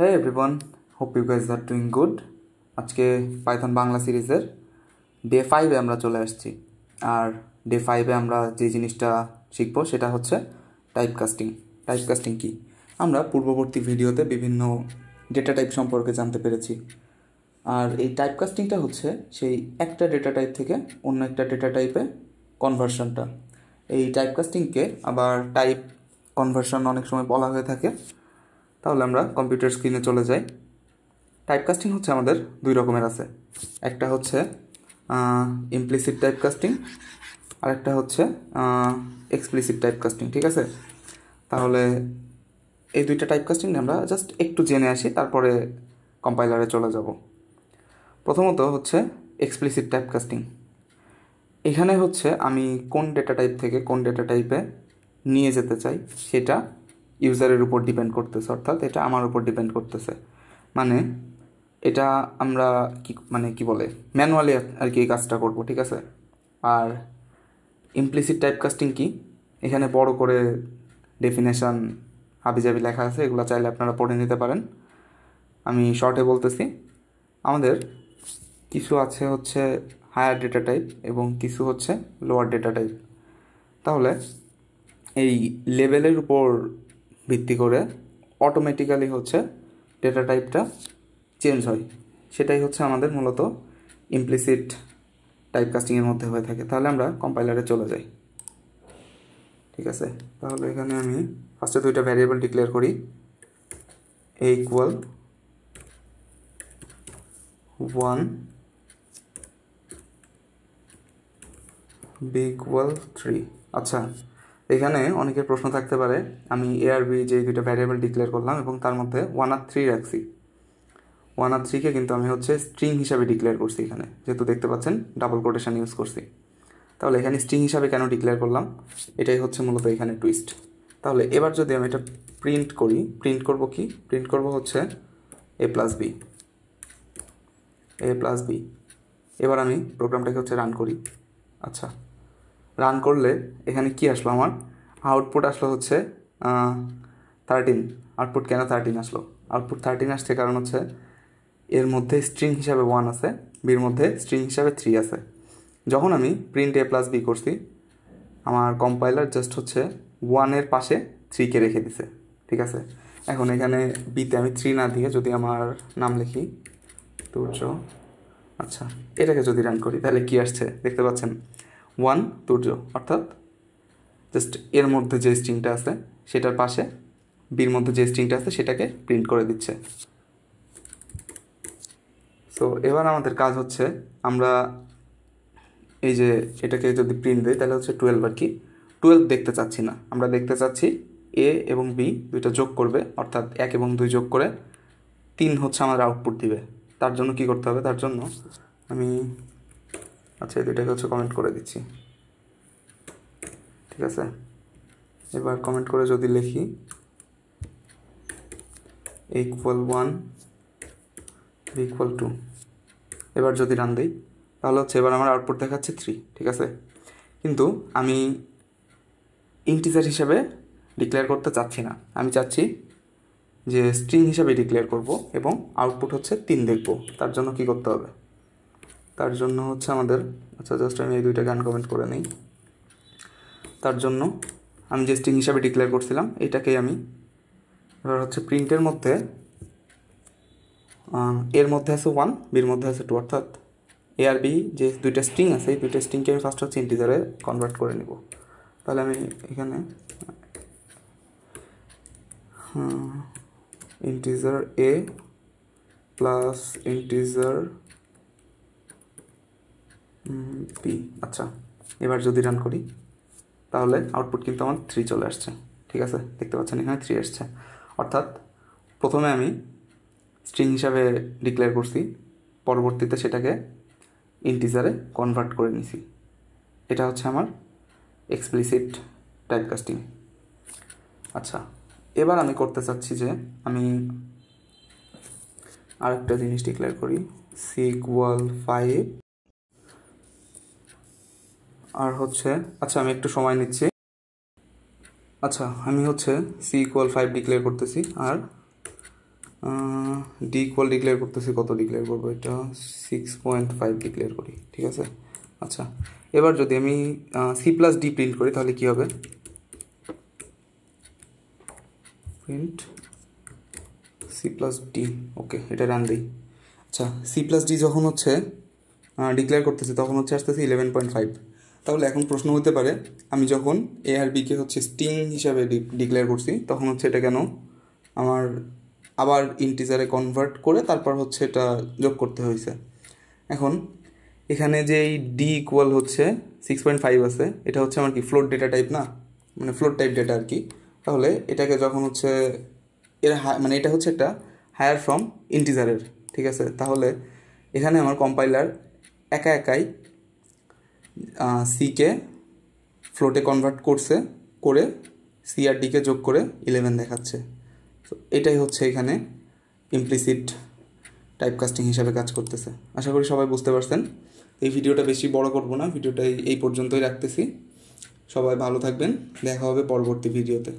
Hey everyone, hope you guys are doing good. আজকে Python Bangla সিরিজের day 5-এ আমরা চলে আসছি। আর ডে 5-এ আমরা যে জিনিসটা শিখব সেটা হচ্ছে টাইপকাস্টিং। টাইপকাস্টিং কি? আমরা পূর্ববর্তী ভিডিওতে বিভিন্ন ডেটা টাইপ সম্পর্কে জানতে পেরেছি। আর এই টাইপকাস্টিংটা হচ্ছে সেই একটা ডেটা টাইপ থেকে অন্য একটা ডেটা টাইপে কনভার্সনটা। এই টাইপকাস্টিংকে আবার টাইপ কনভার্সন অনেক সময় বলা হয়ে থাকে। তাহলে আমরা কম্পিউটার স্ক্রিনে চলে যাই। টাইপকাস্টিং হচ্ছে আমাদের দুই রকমের আছে। একটা হচ্ছে ইমপ্লিসিট টাইপকাস্টিং আর একটা হচ্ছে এক্সপ্লিসিট টাইপকাস্টিং, ঠিক আছে? তাহলে এই দুইটা টাইপকাস্টিং আমরা জাস্ট একটু জেনে আসি, তারপরে কম্পাইলারে চলে যাব। প্রথমত হচ্ছে এক্সপ্লিসিট টাইপকাস্টিং। এখানে হচ্ছে আমি কোন ডেটা টাইপ থেকে কোন ডেটা টাইপে নিয়ে যেতে চাই সেটা ইউজারের উপর ডিপেন্ড করতেছে, অর্থাৎ এটা আমার উপর ডিপেন্ড করতেছে। মানে এটা আমরা কি বলে ম্যানুয়ালি আর কি এই কাজটা করব, ঠিক আছে? আর ইমপ্লিসিট টাইপকাস্টিং কি? এখানে বড় করে ডেফিনেশন হাবিজাবি লেখা আছে, এগুলো চাইলে আপনারা পড়ে নিতে পারেন। আমি শর্টে বলতেছি, আমাদের কিছু আছে হচ্ছে হায়ার ডেটা টাইপ এবং কিছু হচ্ছে লোয়ার ডেটা টাইপ। তাহলে এই লেভেলের উপর ভিত্তি করে অটোমেটিক্যালি হচ্ছে ডেটা টাইপটা চেঞ্জ হয়। সেটাই হচ্ছে আমাদের মূলত ইমপ্লিসিট টাইপকাস্টিংয়ের মধ্যে হয়ে থাকে। তাহলে আমরা কম্পাইলারে চলে যাই, ঠিক আছে? তাহলে এখানে আমি ফার্স্টে দুইটা ভ্যারিয়েবল ডিক্লেয়ার করি, a ইকুয়াল 1 b ইকুয়াল 3। আচ্ছা, এখানে অনেকের প্রশ্ন থাকতে পারে, আমি a আর b যে দুইটা ভ্যারিয়েবল ডিক্লেয়ার করলাম এবং তার মধ্যে 1 আর 3 রাখছি। 1 আর 3কে কিন্তু আমি হচ্ছে স্ট্রিং হিসাবে ডিক্লেয়ার করছি। এখানে যেহেতু দেখতে পাচ্ছেন ডাবল কোটেশন ইউজ করছি। তাহলে এখানে স্ট্রিং হিসাবে কেন ডিক্লেয়ার করলাম, এটাই হচ্ছে মূলত এখানে টুইস্ট। তাহলে এবার যদি আমি এটা প্রিন্ট করি, প্রিন্ট করব কি? প্রিন্ট করব হচ্ছে a plus B, a plus B. এবার আমি প্রোগ্রামটাকে হচ্ছে রান করি। আচ্ছা, রান করলে এখানে কি আসলো? আমার আউটপুট আসলো হচ্ছে 13। আউটপুট কেন 13 আসলো? আউটপুট 13 আসছে কারণ হচ্ছে এর মধ্যে স্ট্রিং হিসাবে 1 আছে, বির মধ্যে স্ট্রিং হিসাবে 3 আছে। যখন আমি প্রিন্ট a প্লাস বি করছি, আমার কম্পাইলার জাস্ট হচ্ছে 1-এর পাশে 3কে রেখে দিছে, ঠিক আছে? এখন এখানে বিতে আমি 3 না দিয়ে যদি আমার নাম লিখি তুর্য, আচ্ছা, এটাকে যদি রান করি তাহলে কি আসছে দেখতে পাচ্ছেন? 1 তুর্য, অর্থাৎ জাস্ট এর মধ্যে যে স্ট্রিংটা আছে সেটার পাশে বির মধ্যে যে স্ট্রিংটা আছে সেটাকে প্রিন্ট করে দিচ্ছে। সো এবার আমাদের কাজ হচ্ছে, আমরা এই যে এটাকে যদি প্রিন্ট দিই তাহলে হচ্ছে 12 আর কি 12 দেখতে চাচ্ছি না, আমরা দেখতে চাচ্ছি এ এবং বি দুইটা যোগ করবে, অর্থাৎ 1 এবং 2 যোগ করে 3 হচ্ছে আমাদের আউটপুট দিবে। তার জন্য কি করতে হবে? তার জন্য আমি আচ্ছা এই দুইটাকে হচ্ছে কমেন্ট করে দিচ্ছি, ঠিক আছে? এবার কমেন্ট করে যদি লিখি a ইকুয়াল 1 b ইকুয়াল 2, এবার যদি রান দিই তাহলে হচ্ছে এবার আমার আউটপুট দেখাচ্ছে 3, ঠিক আছে? কিন্তু আমি ইন্টিজার হিসাবে ডিক্লেয়ার করতে চাচ্ছি না, আমি চাচ্ছি যে স্ট্রিং হিসাবে ডিক্লেয়ার করব এবং আউটপুট হচ্ছে 3 দেখব। তার জন্য কি করতে হবে? তার জন্য হচ্ছে আমাদের, আচ্ছা জাস্ট আমি এই দুইটা গান কমেন্ট করে নিই। তার জন্য আমি যে স্ট্রিং হিসাবে ডিক্লেয়ার করছিলাম এটাকেই আমি এবার হচ্ছে প্রিন্টের মধ্যে এর মধ্যে আছে 1, বির মধ্যে আছে 2, অর্থাৎ এ আর বি যে দুইটা স্ট্রিং আছে এই দুইটা স্ট্রিংকে আমি ফার্স্ট হচ্ছে ইন্টিজারে কনভার্ট করে নিব। তাহলে আমি এখানে ইন্টিজার এ প্লাস ইন্টিজার বি। আচ্ছা, এবার যদি রান করি তাহলে আউটপুট কিন্তু আমার 3 চলে আসছে, ঠিক আছে? দেখতে পাচ্ছেন এখানে 3 আসছে। অর্থাৎ প্রথমে আমি স্ট্রিং হিসাবে ডিক্লেয়ার করছি, পরবর্তীতে সেটাকে ইন্টিজারে কনভার্ট করে নিছি। এটা হচ্ছে আমার এক্সপ্লিসিট টাইপকাস্টিং। আচ্ছা, এবার আমি করতে চাচ্ছি যে আমি আরেকটা জিনিস ডিক্লেয়ার করি, সি ইকুয়াল 5 আর হচ্ছে, আচ্ছা আমি একটু সময় নিচ্ছি। আচ্ছা, আমি হচ্ছে সি ইকুয়াল 5 ডিক্লেয়ার করতেছি আর ডি ইকুয়াল ডিক্লেয়ার করতেছি, কত ডিক্লেয়ার করবো, এটা 6.5 ডিক্লেয়ার করি, ঠিক আছে। আচ্ছা, এবার যদি আমি সি প্লাস ডি প্রিন্ট করি তাহলে কী হবে, প্রিন্ট সি প্লাস ডি, ওকে, এটা রান দিই। আচ্ছা, সি প্লাস ডি যখন হচ্ছে ডিক্লেয়ার করতেছি তখন হচ্ছে আসতেছে 11.5। তাহলে এখন প্রশ্ন হতে পারে, আমি যখন এ আর বিকে হচ্ছে স্ট্রিং হিসাবে ডিক্লেয়ার করছি তখন হচ্ছে এটা কেন আমার আবার ইন্টিজারে কনভার্ট করে তারপর হচ্ছে এটা যোগ করতে হয়েছে। এখন এখানে যে এই ডি ইকুয়াল হচ্ছে 6.5 আছে, এটা হচ্ছে আমার কি ফ্লোট ডেটা টাইপ না, মানে ফ্লোট টাইপ ডেটা আর কি। তাহলে এটাকে যখন হচ্ছে এর মানে এটা হচ্ছে একটা হায়ার ফ্রম ইন্টিজারের, ঠিক আছে। তাহলে এখানে আমার কম্পাইলার একা একাই সিকে ফ্লোটে কনভার্ট করছে, করে সি আর ডিকে যোগ করে 11 দেখাচ্ছে। তো এটাই হচ্ছে এখানে ইমপ্লিসিট টাইপকাস্টিং হিসাবে কাজ করতেছে। আশা করি সবাই বুঝতে পারছেন। এই ভিডিওটা বেশি বড় করব না, ভিডিওটা এই পর্যন্তই রাখতেছি। সবাই ভালো থাকবেন, দেখা হবে পরবর্তী ভিডিওতে।